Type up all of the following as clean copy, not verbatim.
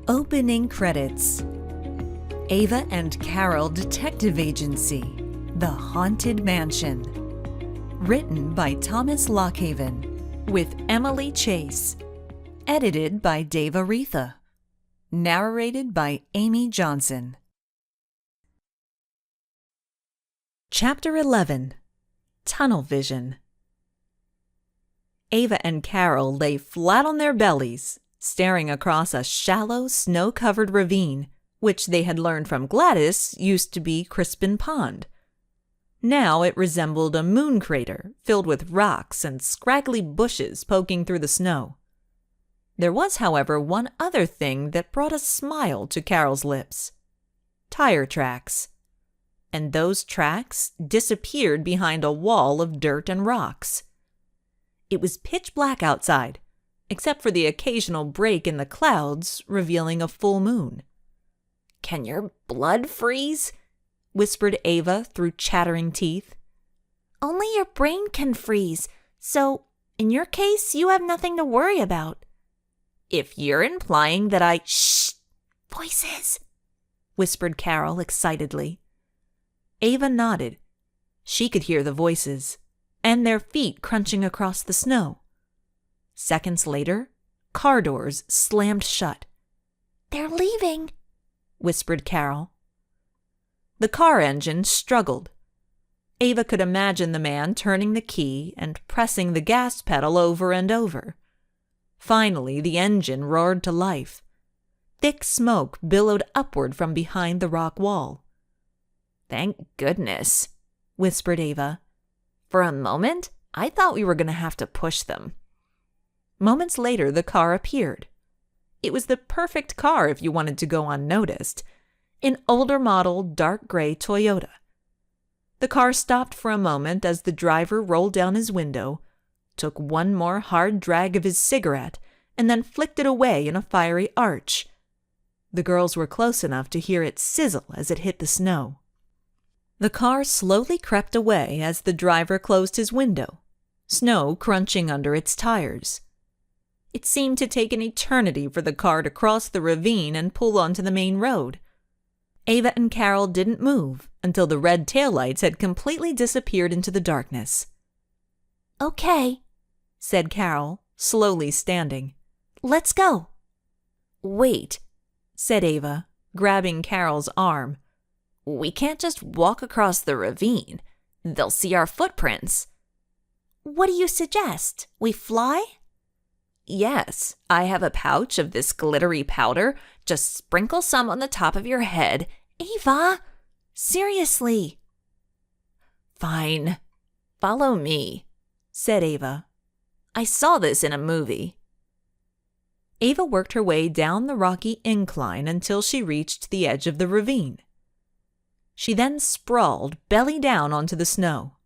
Opening credits. Ava and Carol Detective Agency, The Haunted Mansion. Written by Thomas Lockhaven, with Emily Chase. Edited by Dave Aretha. Narrated by Amy Johnson. Chapter 11. Tunnel Vision. Ava and Carol lay flat on their bellies, staring across a shallow, snow-covered ravine, which they had learned from Gladys used to be Crispin Pond. Now it resembled a moon crater filled with rocks and scraggly bushes poking through the snow. There was, however, one other thing that brought a smile to Carol's lips. Tire tracks. And those tracks disappeared behind a wall of dirt and rocks. It was pitch black outside, except for the occasional break in the clouds revealing a full moon. "Can your blood freeze?" whispered Ava through chattering teeth. "Only your brain can freeze, so in your case you have nothing to worry about." "If you're implying that I—" "Shh! Voices!" whispered Carol excitedly. Ava nodded. She could hear the voices, and their feet crunching across the snow. Seconds later, car doors slammed shut. "They're leaving," whispered Carol. The car engine struggled. Ava could imagine the man turning the key and pressing the gas pedal over and over. Finally, the engine roared to life. Thick smoke billowed upward from behind the rock wall. "Thank goodness," whispered Ava. "For a moment, I thought we were going to have to push them." Moments later, the car appeared. It was the perfect car if you wanted to go unnoticed. An older model, dark gray Toyota. The car stopped for a moment as the driver rolled down his window, took one more hard drag of his cigarette, and then flicked it away in a fiery arch. The girls were close enough to hear it sizzle as it hit the snow. The car slowly crept away as the driver closed his window, snow crunching under its tires. It seemed to take an eternity for the car to cross the ravine and pull onto the main road. Ava and Carol didn't move until the red taillights had completely disappeared into the darkness. "Okay," said Carol, slowly standing. "Let's go." "Wait," said Ava, grabbing Carol's arm. "We can't just walk across the ravine. They'll see our footprints." "What do you suggest? We fly?" "Yes, I have a pouch of this glittery powder. Just sprinkle some on the top of your head." "Ava! Seriously!" "Fine. Follow me," said Ava. "I saw this in a movie." Ava worked her way down the rocky incline until she reached the edge of the ravine. She then sprawled belly down onto the snow.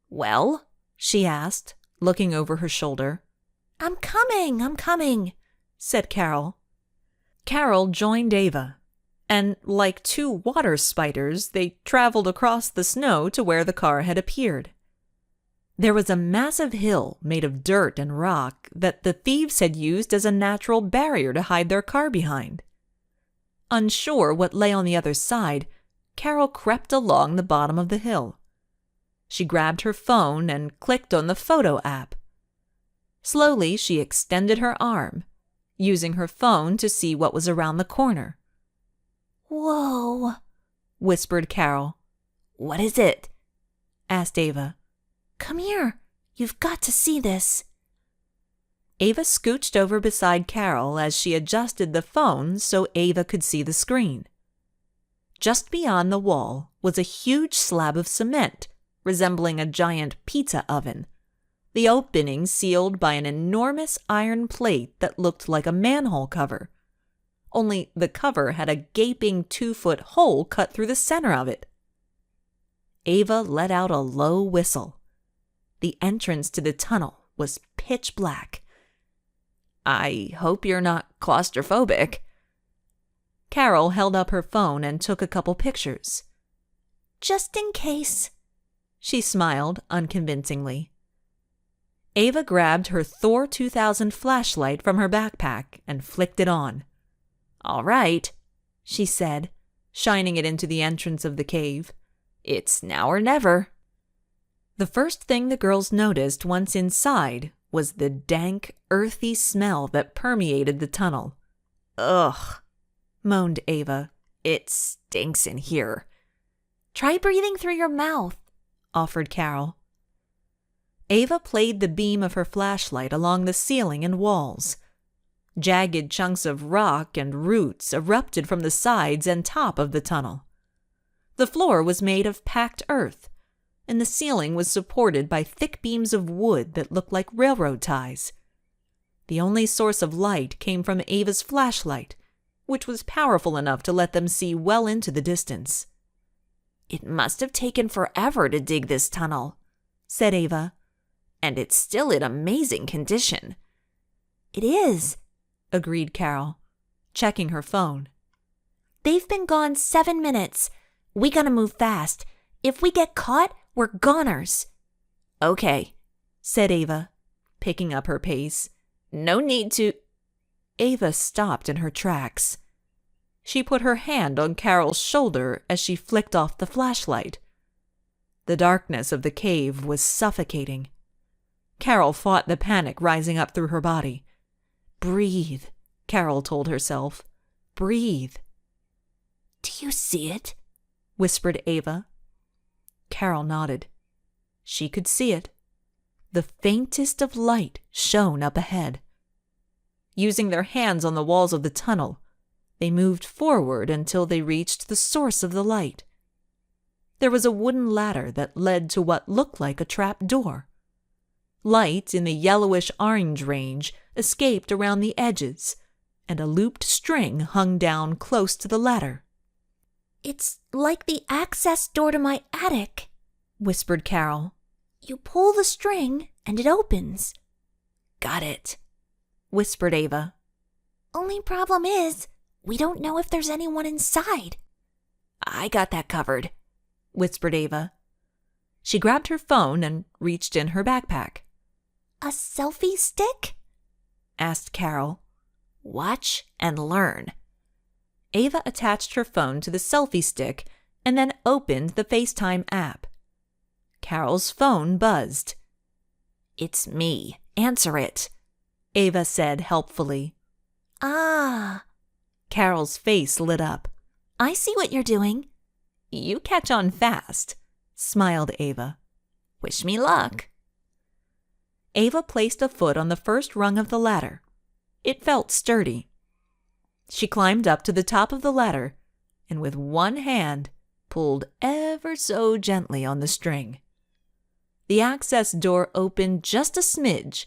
"Well?" she asked, looking over her shoulder. I'm coming," said Carol. Carol joined Ava, and like two water spiders, they traveled across the snow to where the car had appeared. There was a massive hill made of dirt and rock that the thieves had used as a natural barrier to hide their car behind. Unsure what lay on the other side, Carol crept along the bottom of the hill. She grabbed her phone and clicked on the photo app. Slowly, she extended her arm, using her phone to see what was around the corner. "Whoa," whispered Carol. "What is it?" asked Ava. "Come here. You've got to see this." Ava scooched over beside Carol as she adjusted the phone so Ava could see the screen. Just beyond the wall was a huge slab of cement, resembling a giant pizza oven. The opening sealed by an enormous iron plate that looked like a manhole cover. Only the cover had a gaping 2-foot hole cut through the center of it. Ava let out a low whistle. The entrance to the tunnel was pitch black. "I hope you're not claustrophobic." Carol held up her phone and took a couple pictures. "Just in case." She smiled unconvincingly. Ava grabbed her Thor 2000 flashlight from her backpack and flicked it on. "All right," she said, shining it into the entrance of the cave. "It's now or never." The first thing the girls noticed once inside was the dank, earthy smell that permeated the tunnel. "Ugh," moaned Ava. "It stinks in here." "Try breathing through your mouth," offered Carol. Ava played the beam of her flashlight along the ceiling and walls. Jagged chunks of rock and roots erupted from the sides and top of the tunnel. The floor was made of packed earth, and the ceiling was supported by thick beams of wood that looked like railroad ties. The only source of light came from Ava's flashlight, which was powerful enough to let them see well into the distance. "It must have taken forever to dig this tunnel," said Ava. "And it's still in amazing condition." "It is," agreed Carol, checking her phone. "They've been gone 7 minutes. We gotta move fast. If we get caught, we're goners." "Okay," said Ava, picking up her pace. "No need to—" Ava stopped in her tracks. She put her hand on Carol's shoulder as she flicked off the flashlight. The darkness of the cave was suffocating. Carol fought the panic rising up through her body. "Breathe," Carol told herself. "Breathe." "Do you see it?" whispered Ava. Carol nodded. She could see it. The faintest of light shone up ahead. Using their hands on the walls of the tunnel, they moved forward until they reached the source of the light. There was a wooden ladder that led to what looked like a trap door. Light in the yellowish-orange range escaped around the edges, and a looped string hung down close to the ladder. "It's like the access door to my attic," whispered Carol. "You pull the string, and it opens." "Got it," whispered Ava. "Only problem is, we don't know if there's anyone inside." "I got that covered," whispered Ava. She grabbed her phone and reached in her backpack. "A selfie stick?" asked Carol. "Watch and learn." Ava attached her phone to the selfie stick and then opened the FaceTime app. Carol's phone buzzed. "It's me. Answer it," Ava said helpfully. "Ah." Carol's face lit up. "I see what you're doing." "You catch on fast," smiled Ava. "Wish me luck." Ava placed a foot on the first rung of the ladder. It felt sturdy. She climbed up to the top of the ladder and with one hand pulled ever so gently on the string. The access door opened just a smidge,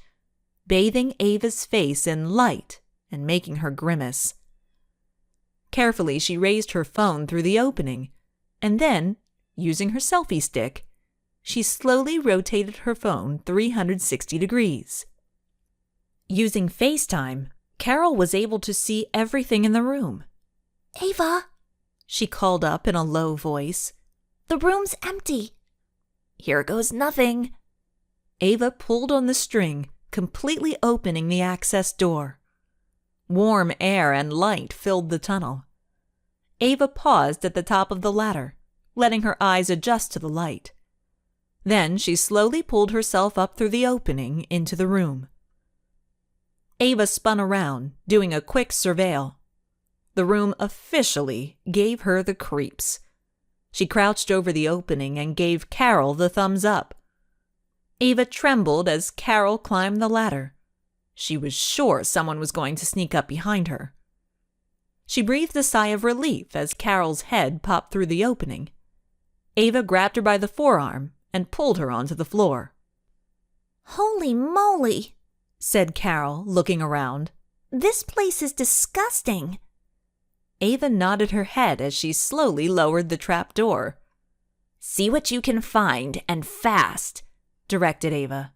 bathing Ava's face in light and making her grimace. Carefully, she raised her phone through the opening, and then, using her selfie stick, she slowly rotated her phone 360 degrees. Using FaceTime, Carol was able to see everything in the room. "Ava," she called up in a low voice. "The room's empty." "Here goes nothing." Ava pulled on the string, completely opening the access door. Warm air and light filled the tunnel. Ava paused at the top of the ladder, letting her eyes adjust to the light. Then she slowly pulled herself up through the opening into the room. Ava spun around, doing a quick surveil. The room officially gave her the creeps. She crouched over the opening and gave Carol the thumbs up. Ava trembled as Carol climbed the ladder. She was sure someone was going to sneak up behind her. She breathed a sigh of relief as Carol's head popped through the opening. Ava grabbed her by the forearm and pulled her onto the floor. "Holy moly," said Carol, looking around. "This place is disgusting." Ava nodded her head as she slowly lowered the trap door. "See what you can find, and fast," directed Ava.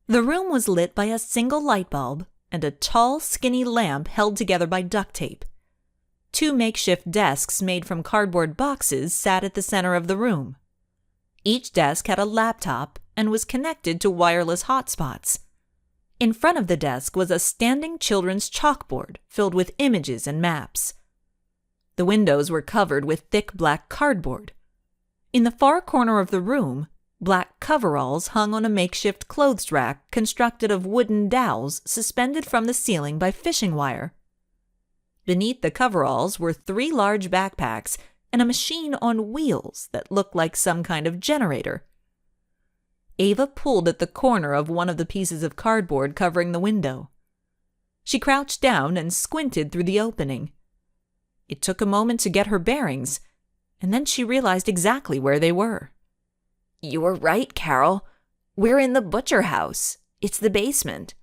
The room was lit by a single light bulb and a tall, skinny lamp held together by duct tape. 2 makeshift desks made from cardboard boxes sat at the center of the room. Each desk had a laptop and was connected to wireless hotspots. In front of the desk was a standing children's chalkboard filled with images and maps. The windows were covered with thick black cardboard. In the far corner of the room, black coveralls hung on a makeshift clothes rack constructed of wooden dowels suspended from the ceiling by fishing wire. Beneath the coveralls were 3 large backpacks and a machine on wheels that looked like some kind of generator. Ava pulled at the corner of one of the pieces of cardboard covering the window. She crouched down and squinted through the opening. It took a moment to get her bearings, and then she realized exactly where they were. "You were right, Carol. We're in the butcher house. It's the basement."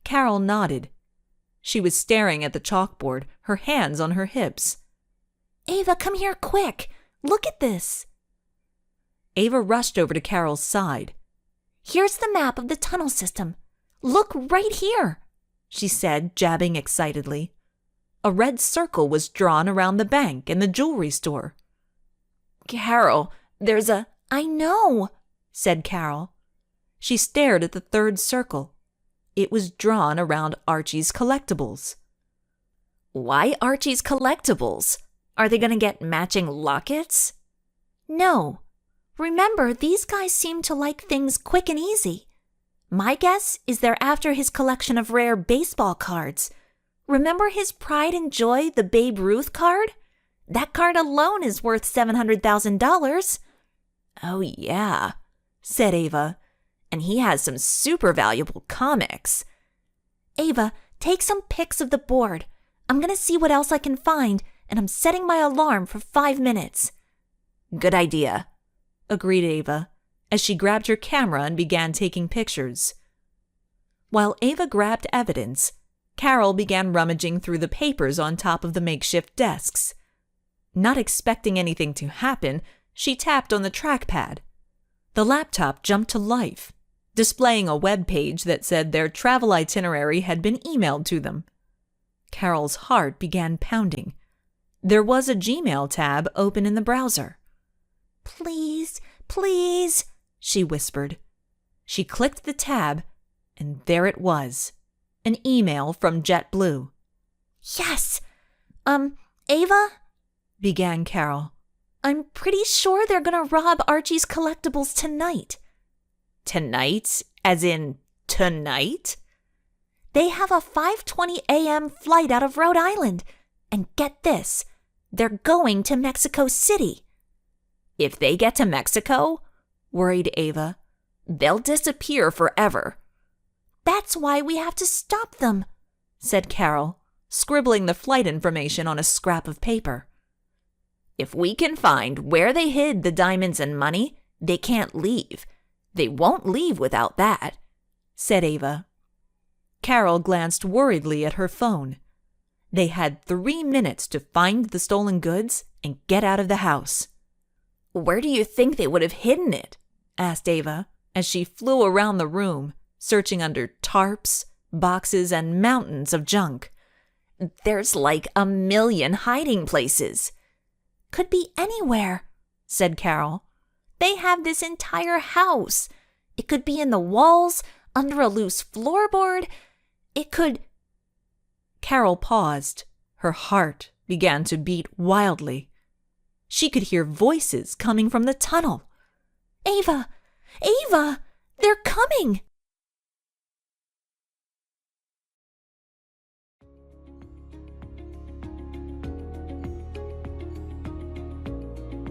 Carol nodded. She was staring at the chalkboard, her hands on her hips. "Ava, come here quick. Look at this." Ava rushed over to Carol's side. "Here's the map of the tunnel system. Look right here," she said, jabbing excitedly. A red circle was drawn around the bank and the jewelry store. "Carol, there's a—" "I know," said Carol. She stared at the 3rd circle. It was drawn around Archie's collectibles. "Why Archie's collectibles? Are they going to get matching lockets?" "No. Remember, these guys seem to like things quick and easy. My guess is they're after his collection of rare baseball cards. Remember his pride and joy, the Babe Ruth card? That card alone is worth $700,000. "Oh, yeah," said Ava. "And he has some super valuable comics." "Ava, take some pics of the board. I'm going to see what else I can find, and I'm setting my alarm for 5 minutes. "Good idea," agreed Ava, as she grabbed her camera and began taking pictures. While Ava grabbed evidence, Carol began rummaging through the papers on top of the makeshift desks. Not expecting anything to happen, she tapped on the trackpad. The laptop jumped to life, displaying a web page that said their travel itinerary had been emailed to them. Carol's heart began pounding. There was a Gmail tab open in the browser. "Please, please," she whispered. She clicked the tab, and there it was, an email from JetBlue. "Yes! Ava?" began Carol. "I'm pretty sure they're going to rob Archie's collectibles tonight." "Tonight? As in tonight?" "They have a 5:20 a.m. flight out of Rhode Island. And get this, they're going to Mexico City." "If they get to Mexico," worried Ava, "they'll disappear forever." "That's why we have to stop them," said Carol, scribbling the flight information on a scrap of paper. "If we can find where they hid the diamonds and money, they can't leave. They won't leave without that," said Ava. Carol glanced worriedly at her phone. They had 3 minutes to find the stolen goods and get out of the house. "Where do you think they would have hidden it?" asked Ava, as she flew around the room, searching under tarps, boxes, and mountains of junk. "There's like 1,000,000 hiding places." "Could be anywhere," said Carol. "They have this entire house. It could be in the walls, under a loose floorboard. It could—" Carol paused. Her heart began to beat wildly. She could hear voices coming from the tunnel. "Ava! Ava! They're coming!"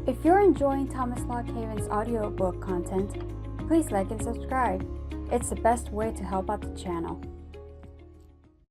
If you're enjoying Thomas Lockhaven's audiobook content, please like and subscribe. It's the best way to help out the channel.